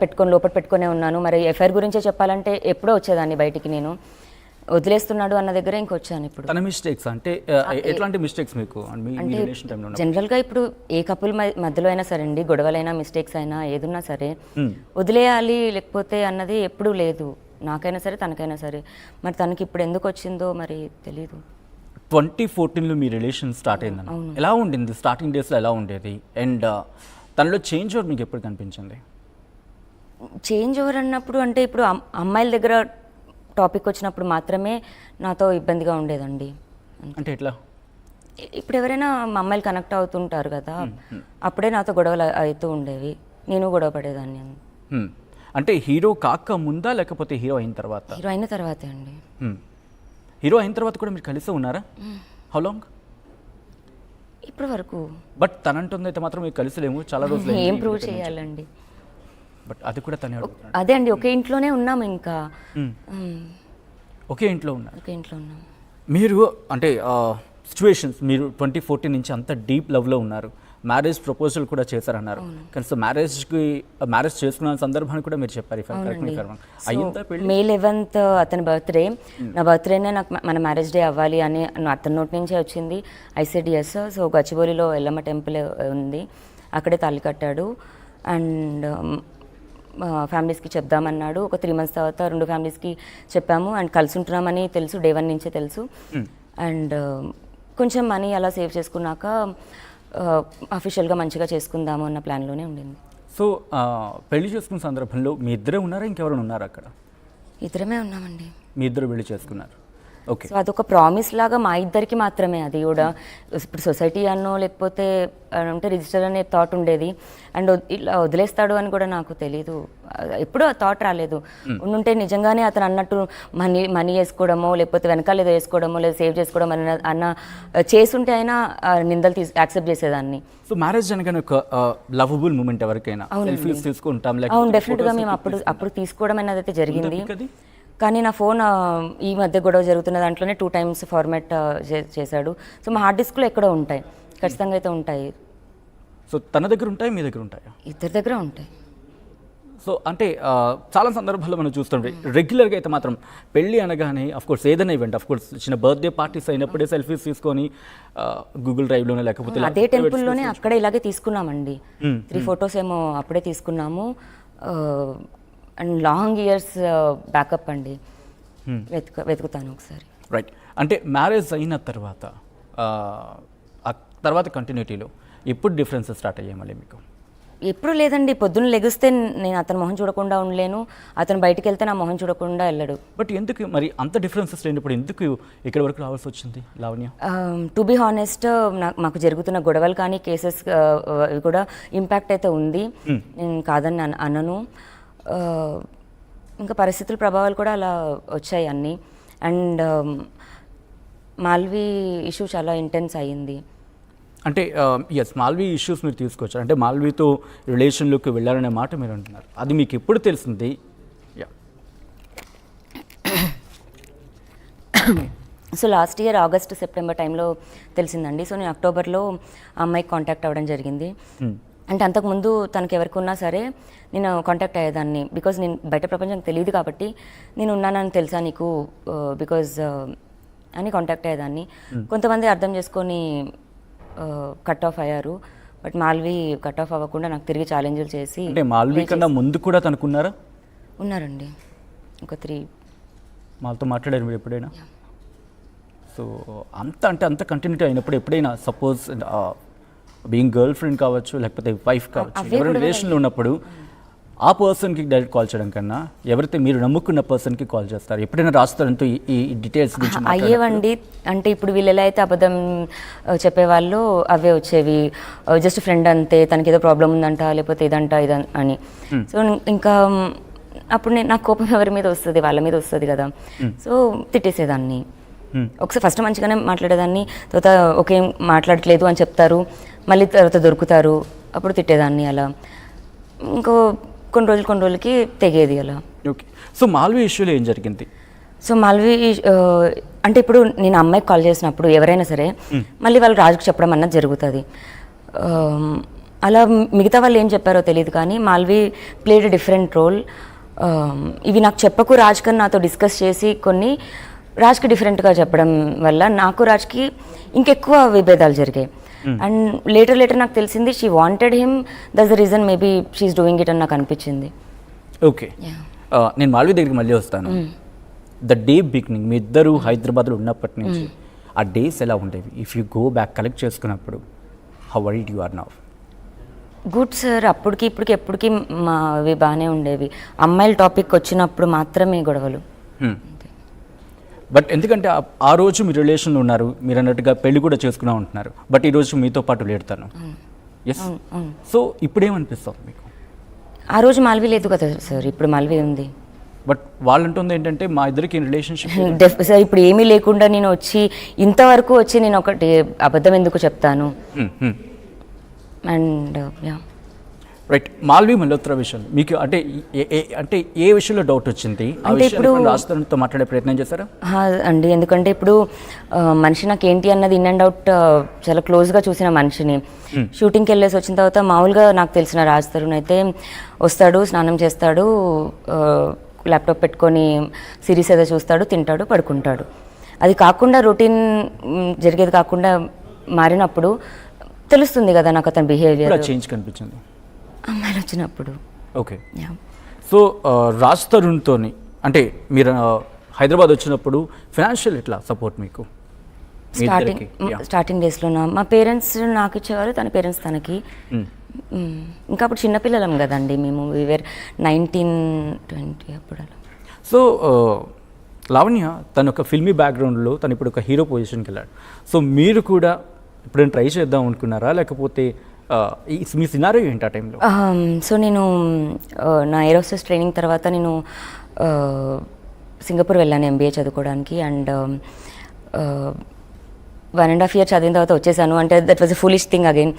పెట్టుకొని లోపల పెట్టుకునే ఉన్నాను. మరి ఎఫ్ఐఆర్ గురించే చెప్పాలంటే ఎప్పుడో వచ్చేదాన్ని బయటికి. నేను వదిలేస్తున్నాడు అన్న దగ్గర ఇంకొచ్చాను. ఇప్పుడు తన మిస్టేక్స్ అంటే ఎట్లాంటి మిస్టేక్స్ మీకు అంటే జనరల్గా ఇప్పుడు ఏ కపుల్ మధ్యలో అయినా సరే అండి, గొడవలైనా మిస్టేక్స్ అయినా ఏదున్నా సరే వదిలేయాలి లేకపోతే అన్నది ఎప్పుడూ లేదు, నాకైనా సరే తనకైనా సరే. మరి తనకి ఇప్పుడు ఎందుకు వచ్చిందో మరి తెలీదు. 2014లో మీ రిలేషన్ స్టార్ట్ అయిందని ఎలా ఉండింది? స్టార్టింగ్ డేస్లో ఎలా ఉండేది? అండ్ తనలో చేంజ్ ఓవర్ మీకు ఎప్పుడు కనిపించింది? చేంజ్ ఓవర్ అన్నప్పుడు అంటే ఇప్పుడు అమ్మాయిల దగ్గర టాపిక్ వచ్చినప్పుడు మాత్రమే నాతో ఇబ్బందిగా ఉండేదండి. అంటే ఎట్లా? ఇప్పుడు ఎవరైనా మా అమ్మాయిలు కనెక్ట్ అవుతుంటారు కదా, అప్పుడే నాతో గొడవలు అవుతూ ఉండేవి, నేను గొడవ పడేదాన్ని. అంటే హీరో కాక ముందా లేకపోతే హీరో అయిన తర్వాత? హీరో అయిన తర్వాతే అండి. హీరో అయిన తర్వాత కూడా మీరు కలిసి ఉన్నారా? How long? ఇప్పటి వరకు. బట్ తనంటుందైతే మాత్రం మీరు కలిసిలేము, చాలా రోజులు. ఏం ప్రూవ్ చేయాలండి? బట్ అది కూడా తనే. అదే అండి, ఒకే ఇంట్లోనే ఉన్నాము. ఇంకా ఒకే ఇంట్లో ఉన్నారు. ఒకే ఇంట్లో ఉన్నాము. మీరు అంటే సిచ్యువేషన్స్, మీరు 2014 నుంచి అంత డీప్ లవ్లో ఉన్నారు, మ్యారేజ్ ప్రపోజల్ కూడా చేశారన్నారు. కానీ సో మ్యారేజ్ చేసుకున్న సందర్భాన్ని కూడా మీరు చెప్పారు. మే 11th అతని బర్త్డే, నా బర్త్డేనే నాకు మన మ్యారేజ్ డే అవ్వాలి అని అతని నోటి నుంచే వచ్చింది. ICDS. సో గచ్చిబౌలిలో ఎల్లమ్మ టెంపుల్ ఉంది, అక్కడే తాళి కట్టాడు. అండ్ ఫ్యామిలీస్కి చెప్దామన్నాడు. ఒక 3 months తర్వాత 2 ఫ్యామిలీస్కి చెప్పాము. అండ్ కలిసి ఉంటున్నామని తెలుసు, డే 1 నుంచే తెలుసు. అండ్ కొంచెం మనీ అలా సేవ్ చేసుకున్నాక అఫీషియల్గా మంచిగా చేసుకుందాము అన్న ప్లాన్లోనే ఉండింది. సో పెళ్లి చేసుకున్న సందర్భంలో మీ ఇద్దరే ఉన్నారా, ఇంకెవరైనా ఉన్నారా అక్కడ? ఇద్దరమే ఉన్నామండి. మీ ఇద్దరు పెళ్లి చేసుకున్నారు. ఓకే. సో అదొక ప్రామిస్ లాగా మా ఇద్దరికి మాత్రమే. అది కూడా ఇప్పుడు సొసైటీ అన్నో లేకపోతే అంటే రిజిస్టర్ అనే థాట్ ఉండేది. అండ్ ఇలా వదిలేస్తాడు అని కూడా నాకు తెలీదు, ఎప్పుడూ ఆ థాట్ రాలేదు. ఉండుంటే నిజంగానే అతను అన్నట్టు మనీ వేసుకోవడమో లేకపోతే వెనకాల ఏదో వేసుకోవడమో లేదా సేవ్ చేసుకోవడం అన్న చేసుంటే అయినా నిందలు యాక్సెప్ట్ చేసేదాన్ని. సో మ్యారేజ్ అనగానే ఒక లవబుల్ మూమెంట్ ఎవరికైనా తీసుకుంటాం. అవును, డెఫినెట్గా మేము అప్పుడు తీసుకోవడం అనేది అయితే జరిగింది. కానీ నా ఫోన్ ఈ మధ్య గొడవ జరుగుతున్న దాంట్లోనే 2 times ఫార్మాట్ చేశాడు. సో మా హార్డ్ డిస్క్లో ఎక్కడో ఉంటాయి, ఖచ్చితంగా అయితే ఉంటాయి. సో తన దగ్గర ఉంటాయి, మీ దగ్గర ఉంటాయా? ఇద్దరి దగ్గర ఉంటాయి. సో అంటే చాలా సందర్భాల్లో మనం చూస్తుంటే రెగ్యులర్గా అయితే మాత్రం పెళ్ళి అనగానే అఫ్కోర్స్ ఏదైనా ఈవెంట్, అఫ్కోర్స్ చిన్న బర్త్డే పార్టీస్ అయినప్పుడే సెల్ఫీస్ తీసుకొని గూగుల్ డ్రైవ్లోనే లేకపోతే అదే టెంపుల్లోనే అక్కడే ఇలాగే తీసుకున్నామండి. 3 photos ఏమో అప్పుడే తీసుకున్నాము. అండ్ లాంగ్ ఇయర్స్ బ్యాకప్ అండి, వెతుకుతాను ఒకసారి. రైట్. అంటే మ్యారేజ్ అయిన తర్వాత కంటిన్యూటీలో ఎప్పుడు డిఫరెన్సెస్ స్టార్ట్ అయ్యాయి మళ్ళీ మీకు? ఎప్పుడు లేదండి. పొద్దున్న లెగిస్తే నేను అతని మొహం చూడకుండా ఉండలేను, అతను బయటికి వెళ్తే నా మొహం చూడకుండా వెళ్ళడు. బట్ ఎందుకు మరి అంత డిఫరెన్సెస్ లేనప్పుడు ఎందుకు ఇక్కడ వరకు రావాల్సి వచ్చింది లావణ్య? టు బి హానెస్ట్, మాకు జరుగుతున్న గొడవలు కానీ కేసెస్ కూడా ఇంపాక్ట్ అయితే ఉంది, నేను కాదని అనను. ఇంకా పరిస్థితుల ప్రభావాలు కూడా అలా వచ్చాయి అన్నీ. అండ్ మాల్వి ఇష్యూ చాలా ఇంటెన్స్ అయ్యింది. అంటే ఎస్, మాల్వి ఇష్యూస్ మీరు తీసుకొచ్చారు, అంటే మాల్వితో రిలేషన్లోకి వెళ్ళారనే మాట మీరు అంటున్నారు. అది మీకు ఎప్పుడు తెలిసింది? So last year August September టైంలో తెలిసిందండి. సో నేను అక్టోబర్లో ఆ అమ్మాయికి కాంటాక్ట్ అవ్వడం జరిగింది. అంటే అంతకుముందు తనకి ఎవరికి ఉన్నా సరే నేను కాంటాక్ట్ అయ్యేదాన్ని, బికాజ్ నేను బయట ప్రపంచం తెలియదు కాబట్టి నేను ఉన్నానని తెలుసా నీకు బికాజ్ అని కాంటాక్ట్ అయ్యేదాన్ని. కొంతమంది అర్థం చేసుకొని కట్ ఆఫ్ అయ్యారు. బట్ మాల్వి కట్ ఆఫ్ అవ్వకుండా నాకు తిరిగి ఛాలెంజ్లు చేసి. అంటే మాల్వి కన్నా ముందు కూడా తనకున్నారా? ఉన్నారండి, ఒక 3. మాతో మాట్లాడారు మీరు ఎప్పుడైనా? సో అంత కంటిన్యూటీ అయినప్పుడు ఎప్పుడైనా సపోజ్ బీయింగ్ గర్ల్ ఫ్రెండ్ కావచ్చు లేకపోతే వైఫ్ కావచ్చు, ఎవరైనా రిలేషన్లో ఉన్నప్పుడు ఆ పర్సన్కి డైరెక్ట్ కాల్ చేయడం కన్నా ఎవరైతే మీరు నమ్ముకున్న పర్సన్కి కాల్ చేస్తారు, ఎప్పుడైనా రాస్తారంటూ ఈ డీటెయిల్స్ గురించి అయ్యేవండి. అంటే ఇప్పుడు వీళ్ళు ఎలా అయితే అబద్ధం చెప్పేవాళ్ళు అవే వచ్చేవి. జస్ట్ ఫ్రెండ్ అంతే, తనకి ఏదో ప్రాబ్లం ఉందంట లేకపోతే ఇదంట అని. సో ఇంకా అప్పుడు నాకు కోపం ఎవరి మీద వస్తుంది, వాళ్ళ మీద వస్తుంది కదా. సో తిట్టేసేదాన్ని. ఒకసారి ఫస్ట్ మంచిగానే మాట్లాడేదాన్ని, తర్వాత ఓకే మాట్లాడట్లేదు అని చెప్తారు, మళ్ళీ తర్వాత దొరుకుతారు, అప్పుడు తిట్టేదాన్ని. అలా ఇంకో కొన్ని రోజులకి తెగేది అలా. ఓకే. సో మాల్వి ఇష్యూలో ఏం జరిగింది? సో మాల్వి అంటే ఇప్పుడు నేను అమ్మాయికి కాల్ చేసినప్పుడు ఎవరైనా సరే మళ్ళీ వాళ్ళు రాజుకు చెప్పడం అన్నది జరుగుతుంది. అలా మిగతా వాళ్ళు ఏం చెప్పారో తెలియదు కానీ మాల్వి ప్లేడ్ డిఫరెంట్ రోల్. ఇవి నాకు చెప్పకు రాజ్ కన్నా నాతో డిస్కస్ చేసి కొన్ని రాజ్కి డిఫరెంట్గా చెప్పడం వల్ల నాకు రాజ్కి ఇంకెక్కువ విభేదాలు జరిగాయి. అండ్ లేటర్ నాకు తెలిసింది she wanted him, that's the reason maybe she's doing it అని నాకు అనిపించింది. ఓకే, నేను మాల్వి దగ్గరికి మళ్ళీ వస్తాను. ద డే బిగినింగ్ మీ ఇద్దరు హైదరాబాద్లో ఉన్నప్పటి నుంచి ఆ డేస్ ఎలా ఉండేవి? If you go back collect చేసుకున్నప్పుడు how worried you are now? Good sir, అప్పటికి ఇప్పటికి ఎప్పటికీ మావి బాగానే ఉండేవి. అమ్మాయిల టాపిక్ వచ్చినప్పుడు మాత్రమే గొడవలు. బట్ ఎందుకంటే ఆ రోజు మీ రిలేషన్లో ఉన్నారు, మీరు అన్నట్టుగా పెళ్లి కూడా చేసుకున్నా ఉంటున్నారు, బట్ ఈరోజు మీతో పాటు లేడతాను. ఎస్, సో ఇప్పుడేమనిపిస్తుంది మీకు? ఆ రోజు మాల్వి లేదు కదా సార్, ఇప్పుడు మాల్వి ఉంది. బట్ వాళ్ళంటుంది ఏంటంటే మా ఇద్దరికి రిలేషన్షిప్ సార్ ఇప్పుడు ఏమీ లేకుండా నేను వచ్చి ఇంతవరకు వచ్చి నేను ఒకటి అబద్ధం ఎందుకు చెప్తాను. అండ్ రైట్, మాల్వి మల్హోత్రా విషయం మీకు అంటే ఏ విషయంలో డౌట్ వచ్చింది? అంటే ఇప్పుడు రాజస్థాన్తో మాట్లాడే ప్రయత్నం చేశారా? అండి, ఎందుకంటే ఇప్పుడు మనిషి నాకు ఏంటి అన్నది ఇన్ అండ్ అవుట్ చాలా క్లోజ్గా చూసిన మనిషిని. షూటింగ్కి వెళ్ళేసి వచ్చిన తర్వాత మామూలుగా నాకు తెలిసిన రాజ్ తరుణ్ అయితే వస్తాడు, స్నానం చేస్తాడు, ల్యాప్టాప్ పెట్టుకొని సిరీస్ ఏదో చూస్తాడు, తింటాడు, పడుకుంటాడు. అది కాకుండా రొటీన్ జరిగేది కాకుండా మారినప్పుడు తెలుస్తుంది కదా నాకు అతని బిహేవియర్ చేంజ్ కనిపించింది అమ్మాయిలు వచ్చినప్పుడు. ఓకే, సో రాజ్ తరుణ్తోని అంటే మీరు హైదరాబాద్ వచ్చినప్పుడు ఫైనాన్షియల్ ఎట్లా సపోర్ట్ మీకు? స్టార్టింగ్ డేస్లో మా పేరెంట్స్ నాకు ఇచ్చేవారు, తన పేరెంట్స్ తనకి. ఇంకా అప్పుడు చిన్నపిల్లలం కదండి మేము, వీఆర్ 19-20 అప్పుడు అలా. సో లావణ్య తను ఒక ఫిల్మీ బ్యాక్గ్రౌండ్లో తను ఇప్పుడు ఒక హీరో పొజిషన్కి వెళ్ళాడు. సో మీరు కూడా ఎప్పుడైనా ట్రై చేద్దాం అనుకున్నారా, లేకపోతే మీ సినారియో ఏంటి ఆ టైంలో? సో నేను నా ఏరోస్టెస్ ట్రైనింగ్ తర్వాత నేను సింగపూర్ వెళ్ళాను MBA చదువుకోవడానికి. అండ్ 1.5 year చదివిన తర్వాత వచ్చేసాను. అంటే that was a foolish thing again.